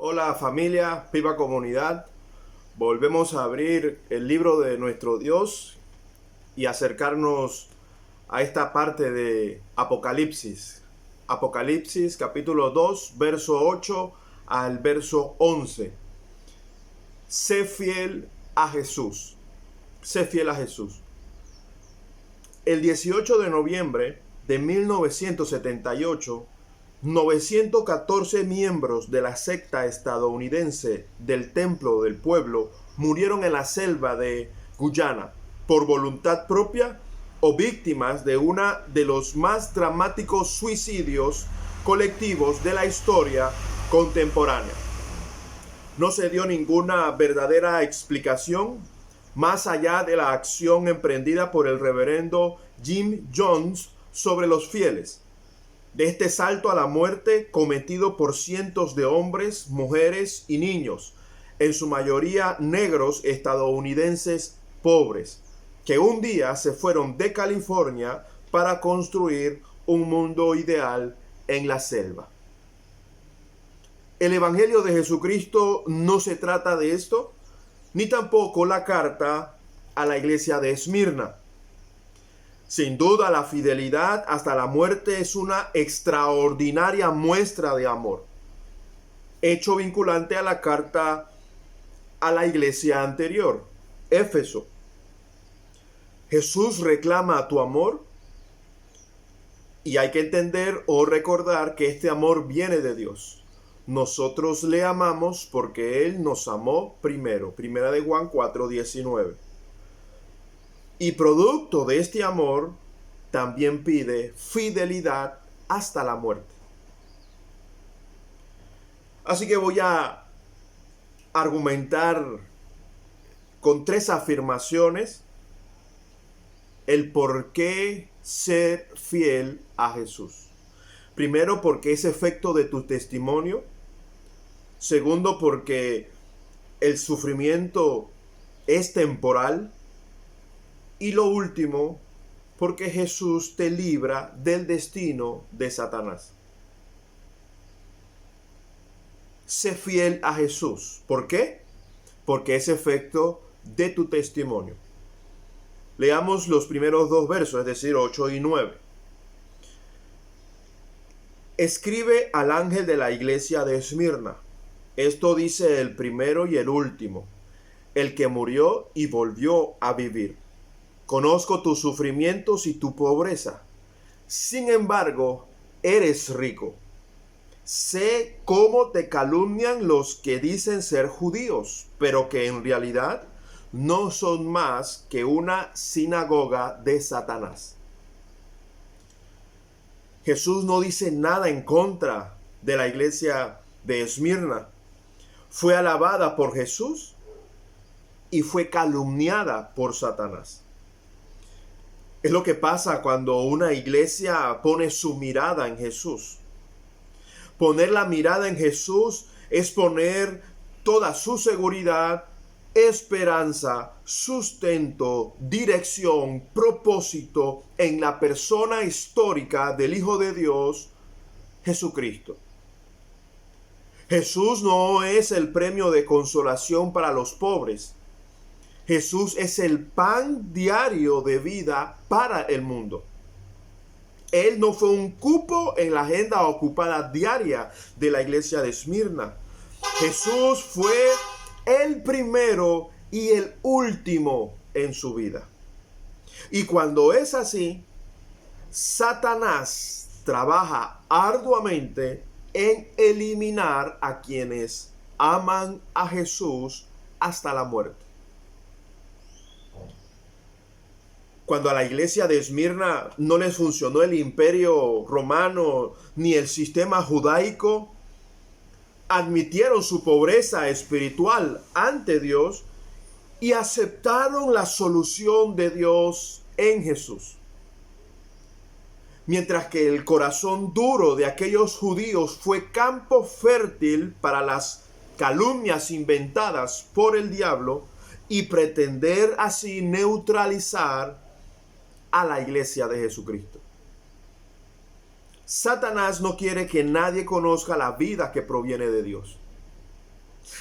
Hola familia, viva comunidad. Volvemos a abrir el libro de nuestro Dios y acercarnos a esta parte de Apocalipsis. Apocalipsis capítulo 2, verso 8 al verso 11. Sé fiel a Jesús. Sé fiel a Jesús. El 18 de noviembre de 1978, 914 miembros de la secta estadounidense del Templo del Pueblo murieron en la selva de Guyana por voluntad propia o víctimas de uno de los más dramáticos suicidios colectivos de la historia contemporánea. No se dio ninguna verdadera explicación más allá de la acción emprendida por el reverendo Jim Jones sobre los fieles. De este salto a la muerte cometido por cientos de hombres, mujeres y niños, en su mayoría negros estadounidenses pobres, que un día se fueron de California para construir un mundo ideal en la selva. El Evangelio de Jesucristo no se trata de esto, ni tampoco la carta a la iglesia de Esmirna. Sin duda, la fidelidad hasta la muerte es una extraordinaria muestra de amor, hecho vinculante a la carta a la iglesia anterior, Éfeso. Jesús reclama tu amor y hay que entender o recordar que este amor viene de Dios. Nosotros le amamos porque Él nos amó primero. Primera de Juan 4:19. Y producto de este amor, también pide fidelidad hasta la muerte. Así que voy a argumentar con 3 afirmaciones el por qué ser fiel a Jesús. Primero, porque es efecto de tu testimonio. Segundo, porque el sufrimiento es temporal. Y lo último, porque Jesús te libra del destino de Satanás. Sé fiel a Jesús. ¿Por qué? Porque es efecto de tu testimonio. Leamos los primeros 2 versos, es decir, 8 y 9. Escribe al ángel de la iglesia de Esmirna. Esto dice el primero y el último, el que murió y volvió a vivir. Conozco tus sufrimientos y tu pobreza. Sin embargo, eres rico. Sé cómo te calumnian los que dicen ser judíos, pero que en realidad no son más que una sinagoga de Satanás. Jesús no dice nada en contra de la iglesia de Esmirna. Fue alabada por Jesús y fue calumniada por Satanás. Es lo que pasa cuando una iglesia pone su mirada en Jesús. Poner la mirada en Jesús es poner toda su seguridad, esperanza, sustento, dirección, propósito en la persona histórica del Hijo de Dios, Jesucristo. Jesús no es el premio de consolación para los pobres. Jesús es el pan diario de vida para el mundo. Él no fue un cupo en la agenda ocupada diaria de la iglesia de Esmirna. Jesús fue el primero y el último en su vida. Y cuando es así, Satanás trabaja arduamente en eliminar a quienes aman a Jesús hasta la muerte. Cuando a la iglesia de Esmirna no les funcionó el imperio romano ni el sistema judaico, admitieron su pobreza espiritual ante Dios y aceptaron la solución de Dios en Jesús. Mientras que el corazón duro de aquellos judíos fue campo fértil para las calumnias inventadas por el diablo y pretender así neutralizar a la iglesia de Jesucristo. Satanás no quiere que nadie conozca la vida que proviene de Dios.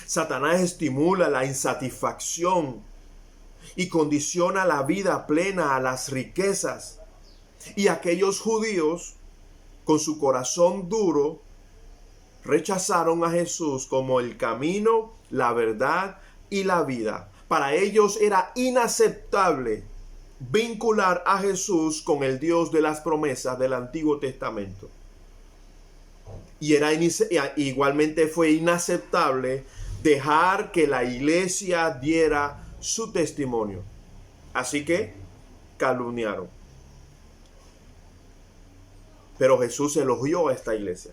Satanás estimula la insatisfacción y condiciona la vida plena a las riquezas. Y aquellos judíos, con su corazón duro, rechazaron a Jesús como el camino, la verdad y la vida. Para ellos era inaceptable vincular a Jesús con el Dios de las promesas del Antiguo Testamento. Y igualmente fue inaceptable dejar que la iglesia diera su testimonio. Así que calumniaron. Pero Jesús elogió a esta iglesia.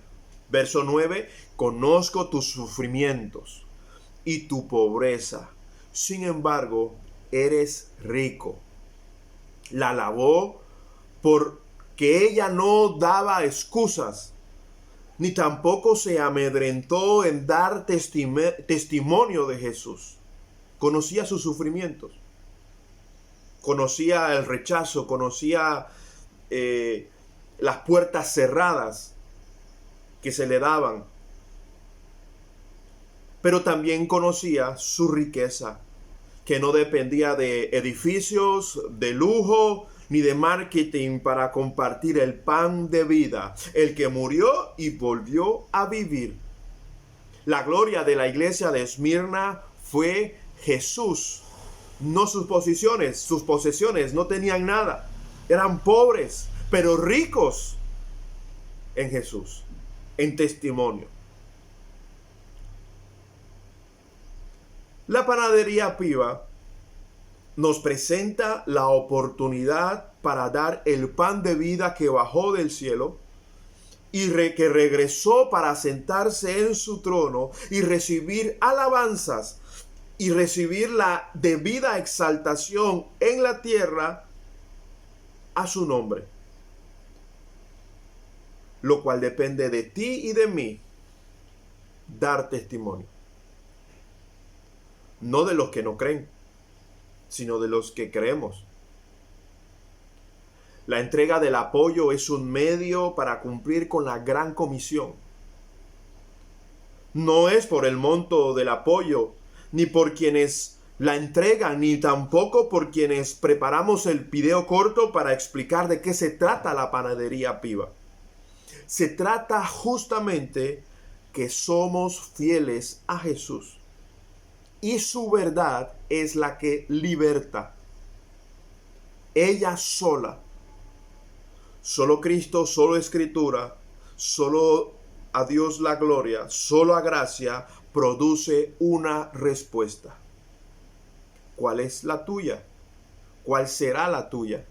Verso 9, conozco tus sufrimientos y tu pobreza. Sin embargo, eres rico. La alabó porque ella no daba excusas, ni tampoco se amedrentó en dar testimonio de Jesús. Conocía sus sufrimientos, conocía el rechazo, conocía las puertas cerradas que se le daban, pero también conocía su riqueza, que no dependía de edificios, de lujo, ni de marketing para compartir el pan de vida, el que murió y volvió a vivir. La gloria de la iglesia de Esmirna fue Jesús, no sus posesiones. Sus posesiones no tenían nada, eran pobres, pero ricos en Jesús, en testimonio. La panadería Piva nos presenta la oportunidad para dar el pan de vida que bajó del cielo y que regresó para sentarse en su trono y recibir alabanzas y recibir la debida exaltación en la tierra a su nombre. Lo cual depende de ti y de mí dar testimonio. No de los que no creen, sino de los que creemos. La entrega del apoyo es un medio para cumplir con la gran comisión. No es por el monto del apoyo, ni por quienes la entregan, ni tampoco por quienes preparamos el video corto para explicar de qué se trata la panadería Piva. Se trata justamente que somos fieles a Jesús. Y su verdad es la que liberta. Ella sola. Solo Cristo, solo Escritura, solo a Dios la gloria, solo a gracia produce una respuesta. ¿Cuál es la tuya? ¿Cuál será la tuya?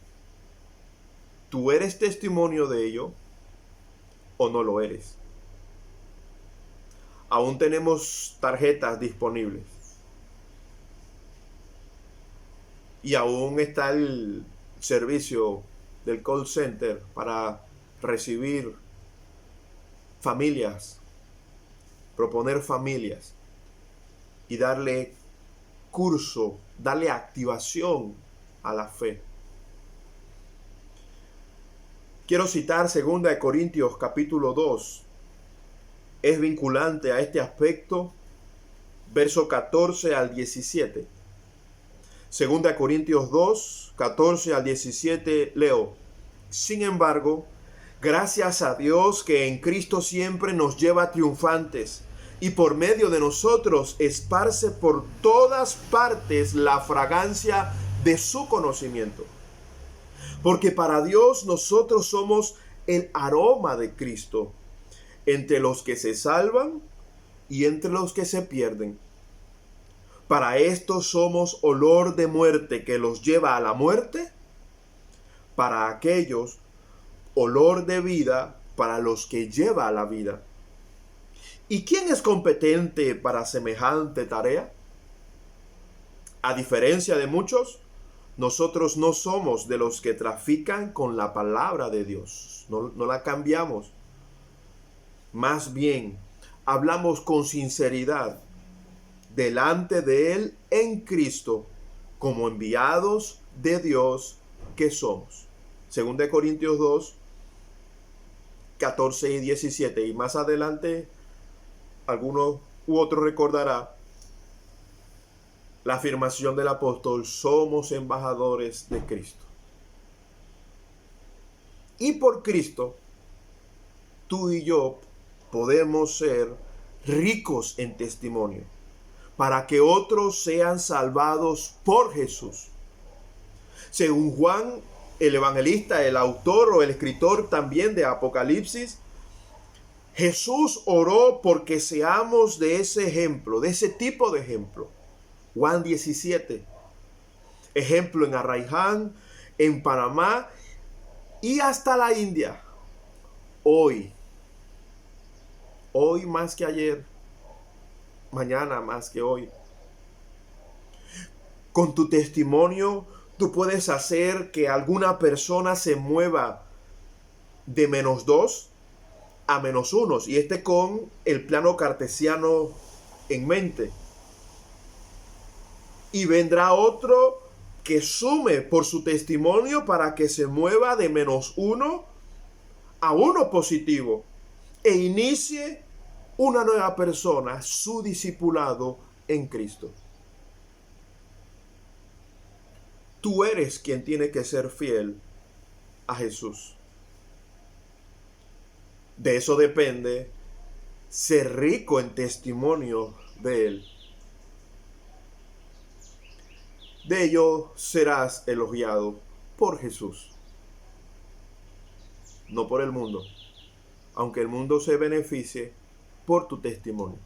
¿Tú eres testimonio de ello o no lo eres? Aún tenemos tarjetas disponibles. Y aún está el servicio del call center para recibir familias, proponer familias y darle curso, darle activación a la fe. Quiero citar 2 Corintios capítulo 2. Es vinculante a este aspecto, verso 14 al 17. 2 Corintios 2, 14 al 17, leo. Sin embargo, gracias a Dios que en Cristo siempre nos lleva triunfantes y por medio de nosotros esparce por todas partes la fragancia de su conocimiento. Porque para Dios nosotros somos el aroma de Cristo entre los que se salvan y entre los que se pierden. Para estos somos olor de muerte que los lleva a la muerte, para aquellos olor de vida para los que lleva a la vida. ¿Y quién es competente para semejante tarea? A diferencia de muchos, nosotros no somos de los que trafican con la palabra de Dios. No la cambiamos. Más bien, hablamos con sinceridad delante de Él en Cristo, como enviados de Dios que somos. 2 Corintios 2, 14 y 17. Y más adelante, algunos u otro recordará la afirmación del apóstol: somos embajadores de Cristo. Y por Cristo, tú y yo podemos ser ricos en testimonio, para que otros sean salvados por Jesús. Según Juan, el evangelista, el autor o el escritor también de Apocalipsis, Jesús oró porque seamos de ese ejemplo, de ese tipo de ejemplo. Juan 17, ejemplo en Arraiján, en Panamá y hasta la India. Hoy más que ayer, mañana más que hoy. Con tu testimonio, tú puedes hacer que alguna persona se mueva de -2 a -1, y con el plano cartesiano en mente. Y vendrá otro que sume por su testimonio para que se mueva de -1 a 1 positivo e inicie una nueva persona, su discipulado en Cristo. Tú eres quien tiene que ser fiel a Jesús. De eso depende ser rico en testimonio de Él. De ello serás elogiado por Jesús, no por el mundo, aunque el mundo se beneficie por tu testimonio.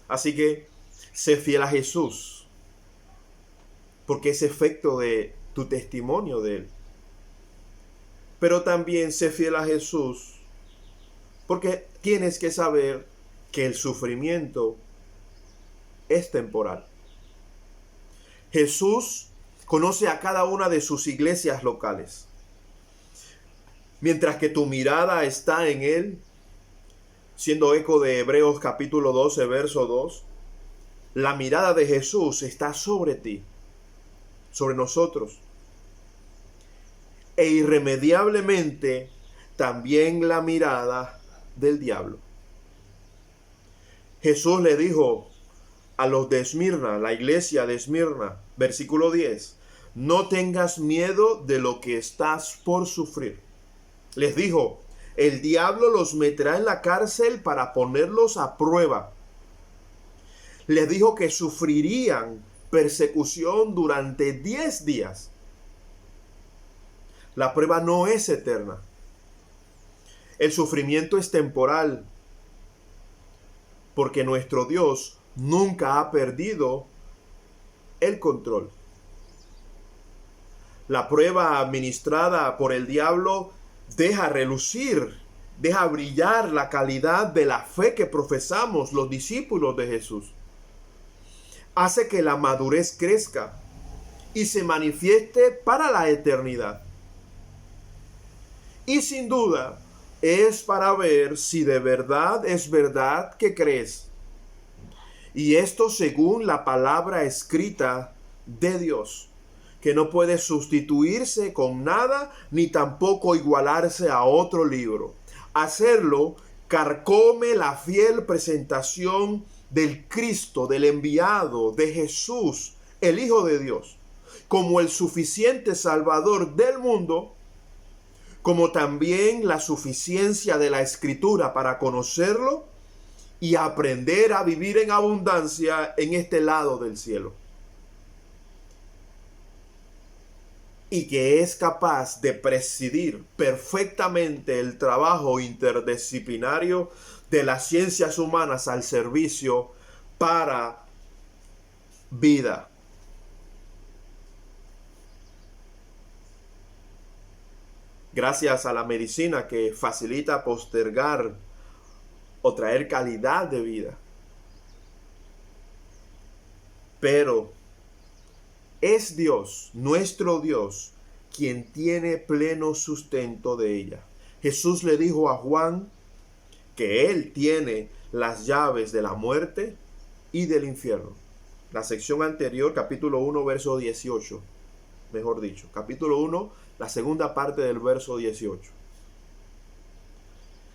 Así que sé fiel a Jesús, porque es efecto de tu testimonio de Él. Pero también sé fiel a Jesús, porque tienes que saber que el sufrimiento es temporal. Jesús conoce a cada una de sus iglesias locales. Mientras que tu mirada está en Él, siendo eco de Hebreos capítulo 12, verso 2, la mirada de Jesús está sobre ti, sobre nosotros. E irremediablemente también la mirada del diablo. Jesús le dijo a los de Esmirna, la iglesia de Esmirna, versículo 10, no tengas miedo de lo que estás por sufrir. Les dijo, el diablo los meterá en la cárcel para ponerlos a prueba. Les dijo que sufrirían persecución durante 10 días. La prueba no es eterna. El sufrimiento es temporal, porque nuestro Dios nunca ha perdido el control. La prueba administrada por el diablo deja relucir, deja brillar la calidad de la fe que profesamos los discípulos de Jesús. Hace que la madurez crezca y se manifieste para la eternidad. Y sin duda es para ver si de verdad es verdad que crees. Y esto según la palabra escrita de Dios, que no puede sustituirse con nada ni tampoco igualarse a otro libro. Hacerlo carcome la fiel presentación del Cristo, del enviado, de Jesús, el Hijo de Dios, como el suficiente Salvador del mundo, como también la suficiencia de la Escritura para conocerlo y aprender a vivir en abundancia en este lado del cielo. Y que es capaz de presidir perfectamente el trabajo interdisciplinario de las ciencias humanas al servicio para vida. Gracias a la medicina que facilita postergar o traer calidad de vida. Pero es Dios, nuestro Dios, quien tiene pleno sustento de ella. Jesús le dijo a Juan que Él tiene las llaves de la muerte y del infierno. La sección anterior, capítulo 1, verso 18. Mejor dicho, capítulo 1, la segunda parte del verso 18.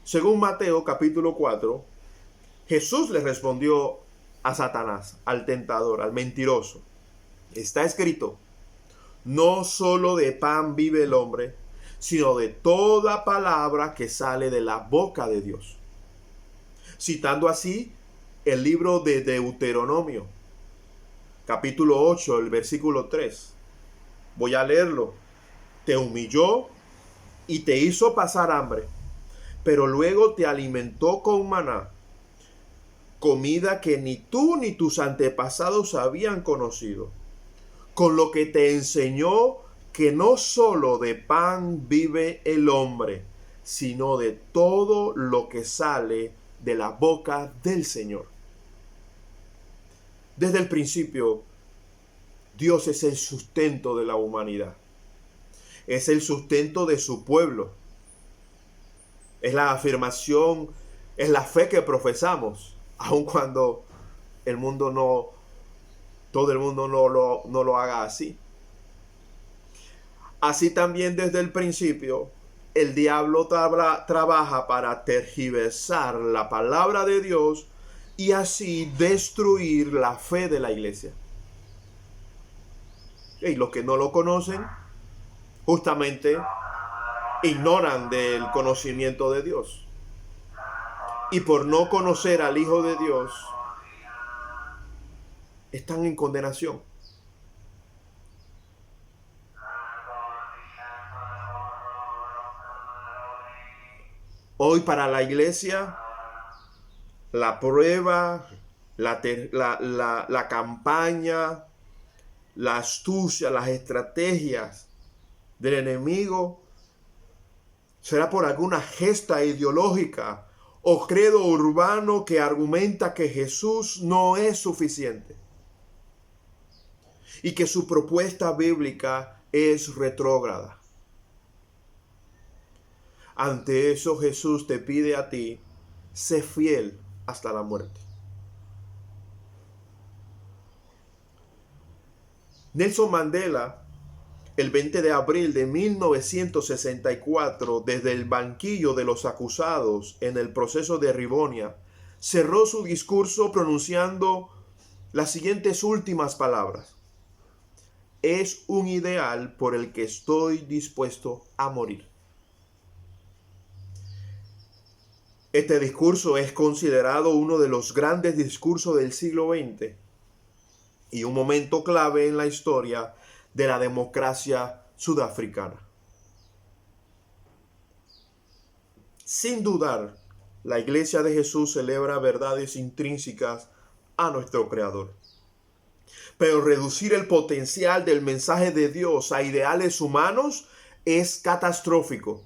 Según Mateo, capítulo 4, Jesús le respondió a Satanás, al tentador, al mentiroso. Está escrito, no solo de pan vive el hombre, sino de toda palabra que sale de la boca de Dios. Citando así el libro de Deuteronomio, capítulo 8, el versículo 3. Voy a leerlo. Te humilló y te hizo pasar hambre, pero luego te alimentó con maná, comida que ni tú ni tus antepasados habían conocido, con lo que te enseñó que no solo de pan vive el hombre, sino de todo lo que sale de la boca del Señor. Desde el principio, Dios es el sustento de la humanidad. Es el sustento de su pueblo. Es la afirmación, es la fe que profesamos, aun cuando todo el mundo no lo haga así. Así también desde el principio, el diablo trabaja para tergiversar la palabra de Dios y así destruir la fe de la iglesia. Y los que no lo conocen, justamente ignoran del conocimiento de Dios. Y por no conocer al Hijo de Dios, están en condenación. Hoy para la iglesia, la prueba, la campaña, la astucia, las estrategias del enemigo será por alguna gesta ideológica o credo urbano que argumenta que Jesús no es suficiente y que su propuesta bíblica es retrógrada. Ante eso, Jesús te pide a ti, sé fiel hasta la muerte. Nelson Mandela, el 20 de abril de 1964, desde el banquillo de los acusados en el proceso de Rivonia, cerró su discurso pronunciando las siguientes últimas palabras: es un ideal por el que estoy dispuesto a morir. Este discurso es considerado uno de los grandes discursos del siglo XX y un momento clave en la historia de la democracia sudafricana. Sin dudar, la Iglesia de Jesús celebra verdades intrínsecas a nuestro Creador. Pero reducir el potencial del mensaje de Dios a ideales humanos es catastrófico.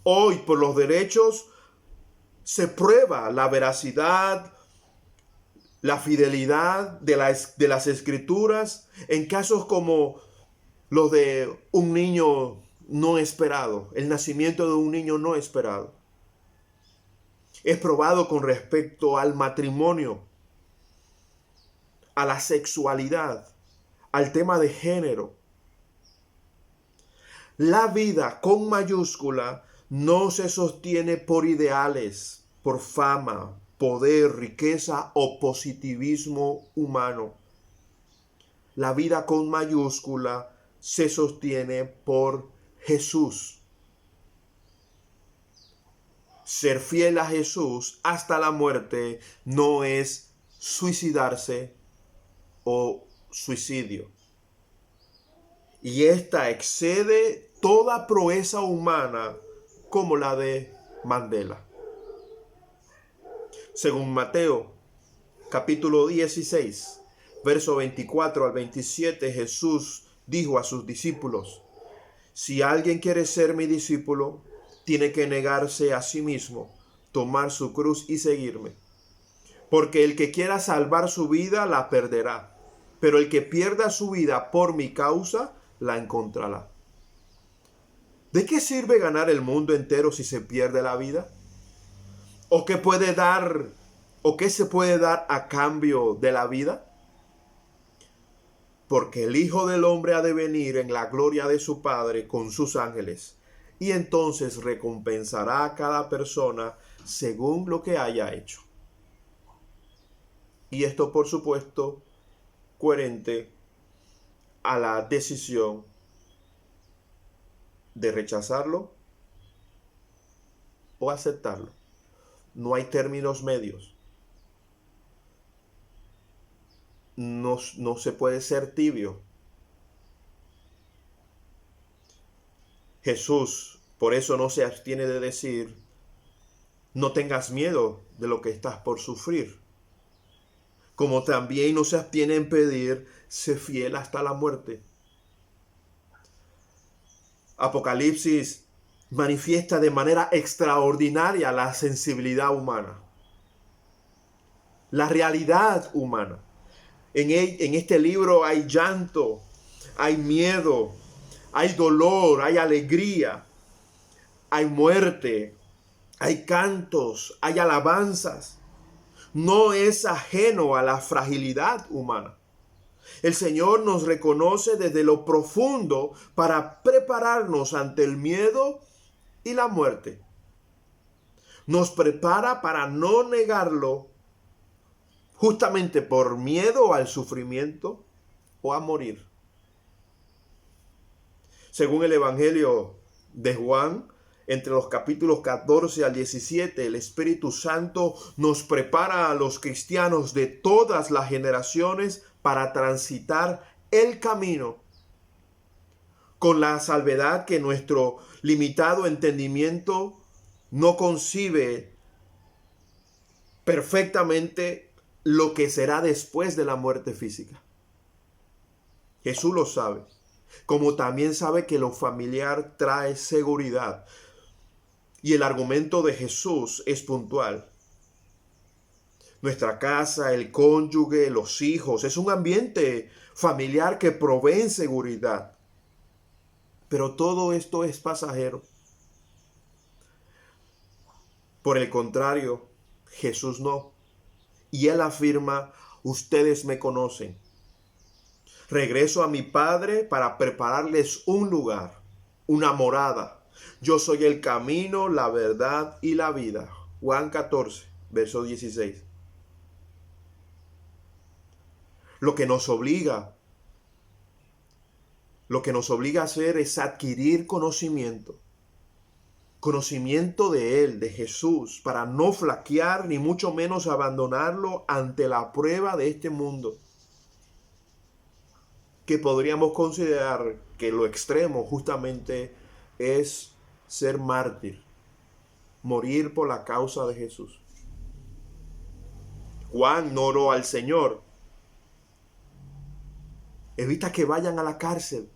Hoy, por los derechos, se prueba la veracidad, la fidelidad de las escrituras en casos como los de un niño no esperado, el nacimiento de un niño no esperado. Es probado con respecto al matrimonio, a la sexualidad, al tema de género. La vida con mayúscula no se sostiene por ideales, por fama, poder, riqueza o positivismo humano. La vida con mayúscula se sostiene por Jesús. Ser fiel a Jesús hasta la muerte no es suicidarse o suicidio. Y esta excede toda proeza humana como la de Mandela. Según Mateo, capítulo 16, verso 24 al 27, Jesús dijo a sus discípulos: si alguien quiere ser mi discípulo, tiene que negarse a sí mismo, tomar su cruz y seguirme. Porque el que quiera salvar su vida, la perderá. Pero el que pierda su vida por mi causa, la encontrará. ¿De qué sirve ganar el mundo entero si se pierde la vida? ¿O qué se puede dar a cambio de la vida? Porque el Hijo del Hombre ha de venir en la gloria de su Padre con sus ángeles, y entonces recompensará a cada persona según lo que haya hecho. Y esto, por supuesto, coherente a la decisión de rechazarlo o aceptarlo. No hay términos medios. No se puede ser tibio. Jesús, por eso no se abstiene de decir, no tengas miedo de lo que estás por sufrir. Como también no se abstiene en pedir, sé fiel hasta la muerte. Apocalipsis manifiesta de manera extraordinaria la sensibilidad humana, la realidad humana. En este libro hay llanto, hay miedo, hay dolor, hay alegría, hay muerte, hay cantos, hay alabanzas. No es ajeno a la fragilidad humana. El Señor nos reconoce desde lo profundo para prepararnos ante el miedo y la muerte. Nos prepara para no negarlo justamente por miedo al sufrimiento o a morir. Según el Evangelio de Juan, entre los capítulos 14 al 17, el Espíritu Santo nos prepara a los cristianos de todas las generaciones para transitar el camino, con la salvedad que nuestro limitado entendimiento no concibe perfectamente lo que será después de la muerte física. Jesús lo sabe, como también sabe que lo familiar trae seguridad. Y el argumento de Jesús es puntual. Nuestra casa, el cónyuge, los hijos, es un ambiente familiar que provee seguridad. Pero todo esto es pasajero. Por el contrario, Jesús no. Y él afirma, ustedes me conocen. Regreso a mi Padre para prepararles un lugar, una morada. Yo soy el camino, la verdad y la vida. Juan 14, verso 16. Lo que nos obliga a hacer es adquirir conocimiento. Conocimiento de Él, de Jesús, para no flaquear ni mucho menos abandonarlo ante la prueba de este mundo. Que podríamos considerar que lo extremo justamente es ser mártir, morir por la causa de Jesús. Juan no oró al Señor, evita que vayan a la cárcel.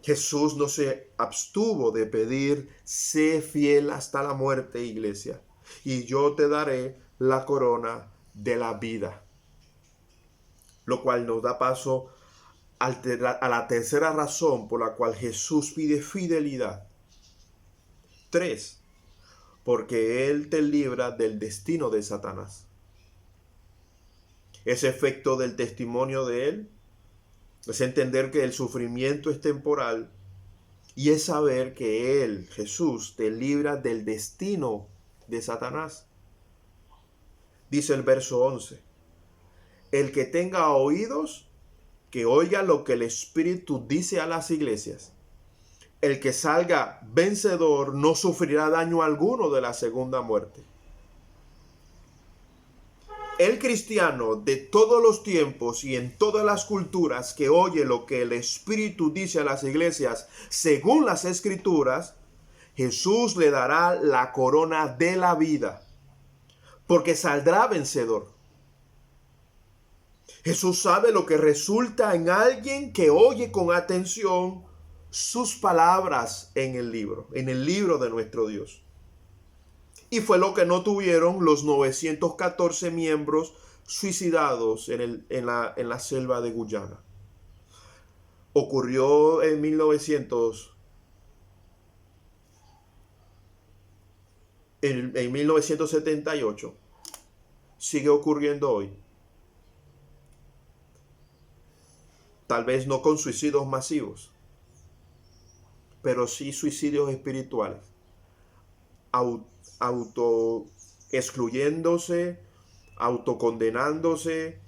Jesús no se abstuvo de pedir, sé fiel hasta la muerte, iglesia, y yo te daré la corona de la vida. Lo cual nos da paso a la tercera razón por la cual Jesús pide fidelidad. 3. Porque Él te libra del destino de Satanás. Ese efecto del testimonio de Él es entender que el sufrimiento es temporal y es saber que Él, Jesús, te libra del destino de Satanás. Dice el verso 11, el que tenga oídos, que oiga lo que el Espíritu dice a las iglesias. El que salga vencedor no sufrirá daño alguno de la segunda muerte. El cristiano de todos los tiempos y en todas las culturas que oye lo que el Espíritu dice a las iglesias según las Escrituras, Jesús le dará la corona de la vida, porque saldrá vencedor. Jesús sabe lo que resulta en alguien que oye con atención sus palabras en el libro de nuestro Dios. Y fue lo que no tuvieron los 914 miembros suicidados en la selva de Guyana. Ocurrió en 1978. Sigue ocurriendo hoy. Tal vez no con suicidios masivos, pero sí suicidios espirituales. auto excluyéndose, autocondenándose,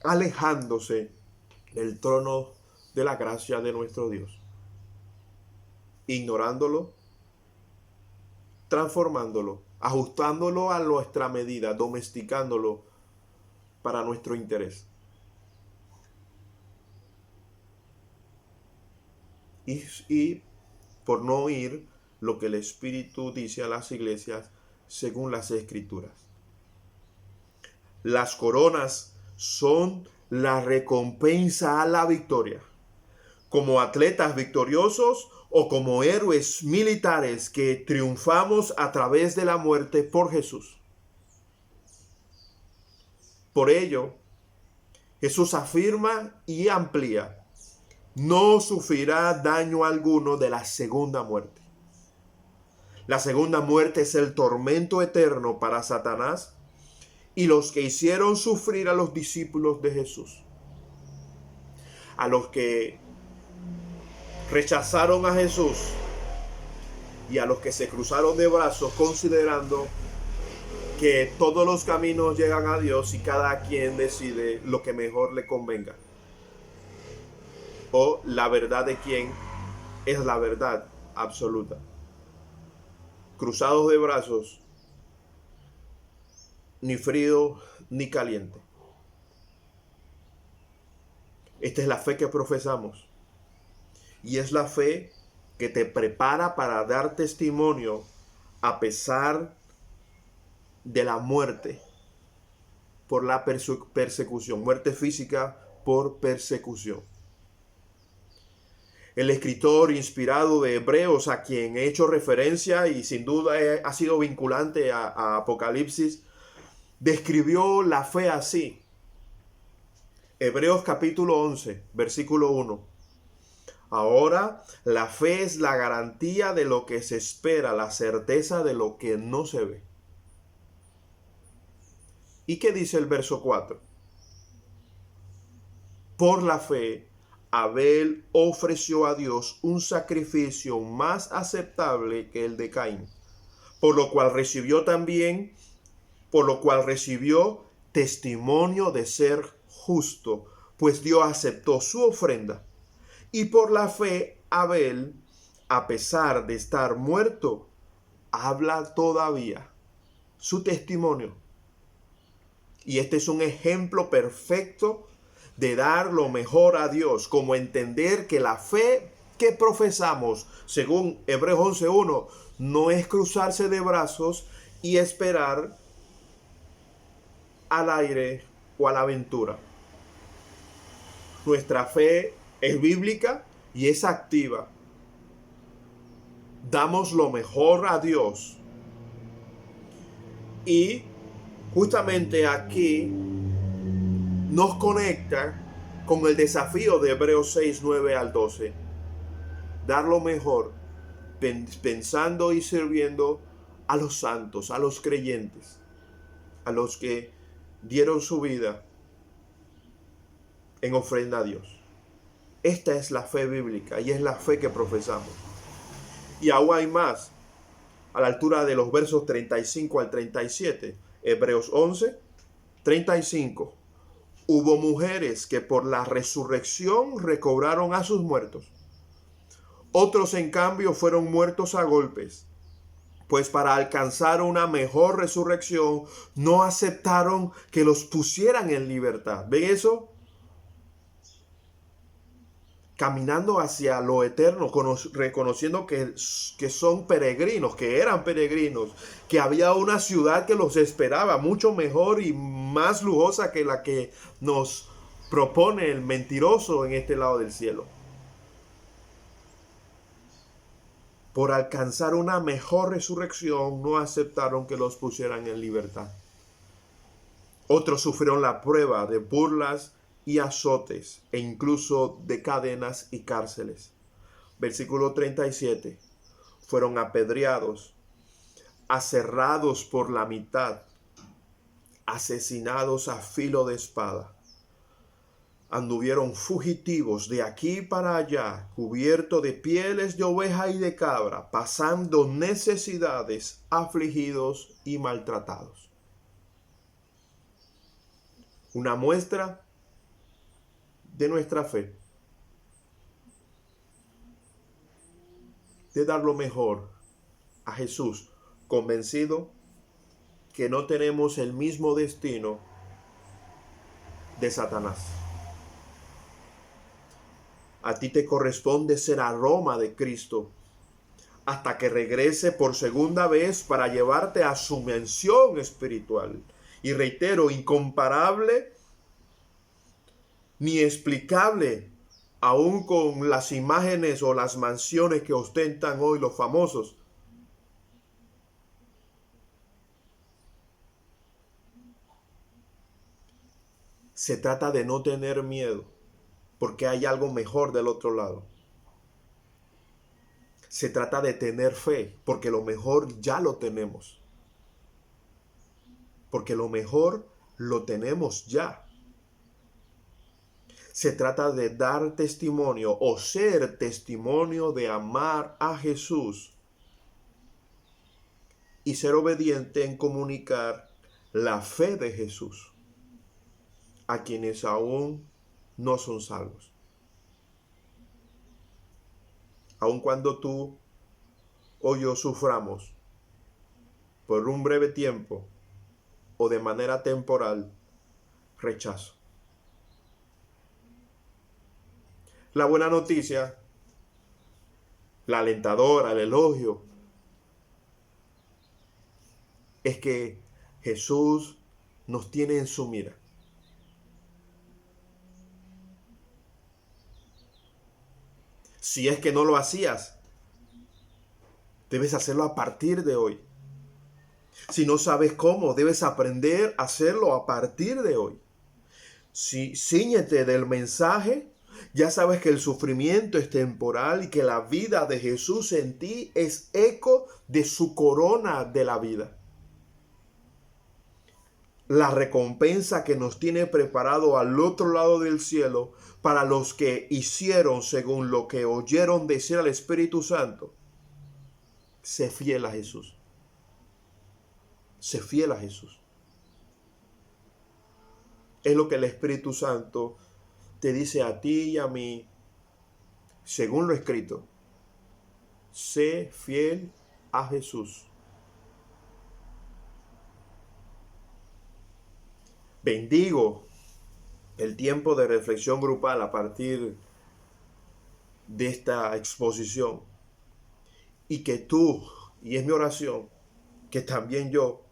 alejándose del trono de la gracia de nuestro Dios, ignorándolo, transformándolo, ajustándolo a nuestra medida, domesticándolo para nuestro interés. Y por no oír lo que el Espíritu dice a las iglesias según las Escrituras. Las coronas son la recompensa a la victoria. Como atletas victoriosos o como héroes militares que triunfamos a través de la muerte por Jesús. Por ello, Jesús afirma y amplía: no sufrirá daño alguno de la segunda muerte. La segunda muerte es el tormento eterno para Satanás y los que hicieron sufrir a los discípulos de Jesús, a los que rechazaron a Jesús y a los que se cruzaron de brazos considerando que todos los caminos llegan a Dios y cada quien decide lo que mejor le convenga, o la verdad de quién es la verdad absoluta. Cruzados de brazos, ni frío ni caliente. Esta es la fe que profesamos. Y es la fe que te prepara para dar testimonio a pesar de la muerte por la persecución, muerte física por persecución. El escritor inspirado de Hebreos, a quien he hecho referencia y sin duda ha sido vinculante a Apocalipsis, describió la fe así. Hebreos capítulo 11, versículo 1. Ahora, la fe es la garantía de lo que se espera, la certeza de lo que no se ve. ¿Y qué dice el verso 4? Por la fe, Abel ofreció a Dios un sacrificio más aceptable que el de Caín, por lo cual recibió testimonio de ser justo, pues Dios aceptó su ofrenda. Y por la fe, Abel, a pesar de estar muerto, habla todavía. Su testimonio. Y este es un ejemplo perfecto de dar lo mejor a Dios, como entender que la fe que profesamos, según Hebreos 11:1, no es cruzarse de brazos y esperar al aire o a la aventura. Nuestra fe es bíblica y es activa. Damos lo mejor a Dios. Y justamente aquí nos conecta con el desafío de Hebreos 6, 9 al 12. Dar lo mejor, pensando y sirviendo a los santos, a los creyentes, a los que dieron su vida en ofrenda a Dios. Esta es la fe bíblica y es la fe que profesamos. Y aún hay más. A la altura de los versos 35 al 37, Hebreos 11, 35. Hubo mujeres que por la resurrección recobraron a sus muertos. Otros, en cambio, fueron muertos a golpes, pues para alcanzar una mejor resurrección no aceptaron que los pusieran en libertad. ¿Ven eso? Caminando hacia lo eterno, reconociendo que son peregrinos, que eran peregrinos, que había una ciudad que los esperaba, mucho mejor y más lujosa que la que nos propone el mentiroso en este lado del cielo. Por alcanzar una mejor resurrección, no aceptaron que los pusieran en libertad. Otros sufrieron la prueba de burlas y azotes, e incluso de cadenas y cárceles. Versículo 37. Fueron apedreados, aserrados por la mitad, asesinados a filo de espada. anduvieron fugitivos de aquí para allá, cubiertos de pieles de oveja y de cabra, pasando necesidades, afligidos y maltratados. Una muestra de nuestra fe, de dar lo mejor a Jesús, convencido que no tenemos el mismo destino de Satanás. A ti te corresponde ser aroma de Cristo hasta que regrese por segunda vez para llevarte a su mansión espiritual. Y reitero, incomparable ni explicable, aún con las imágenes o las mansiones que ostentan hoy los famosos. Se trata de no tener miedo, porque hay algo mejor del otro lado. Se trata de tener fe, porque lo mejor ya lo tenemos. Porque lo mejor lo tenemos ya. Se trata de dar testimonio o ser testimonio de amar a Jesús y ser obediente en comunicar la fe de Jesús a quienes aún no son salvos. Aun cuando tú o yo suframos por un breve tiempo o de manera temporal rechazo. La buena noticia, la alentadora, el elogio, es que Jesús nos tiene en su mira. Si es que no lo hacías, debes hacerlo a partir de hoy. Si no sabes cómo, debes aprender a hacerlo a partir de hoy. Si cíñete del mensaje, ya sabes que el sufrimiento es temporal y que la vida de Jesús en ti es eco de su corona de la vida. La recompensa que nos tiene preparado al otro lado del cielo para los que hicieron según lo que oyeron decir al Espíritu Santo. Sé fiel a Jesús. Sé fiel a Jesús. Es lo que el Espíritu Santo te dice a ti y a mí, según lo escrito. Sé fiel a Jesús. Bendigo el tiempo de reflexión grupal a partir de esta exposición. Y que tú, y es mi oración, que también yo,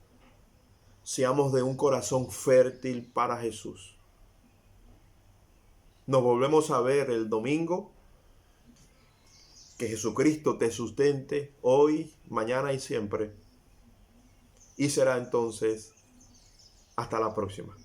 seamos de un corazón fértil para Jesús. Nos volvemos a ver el domingo. Que Jesucristo te sustente hoy, mañana y siempre. Y será entonces hasta la próxima.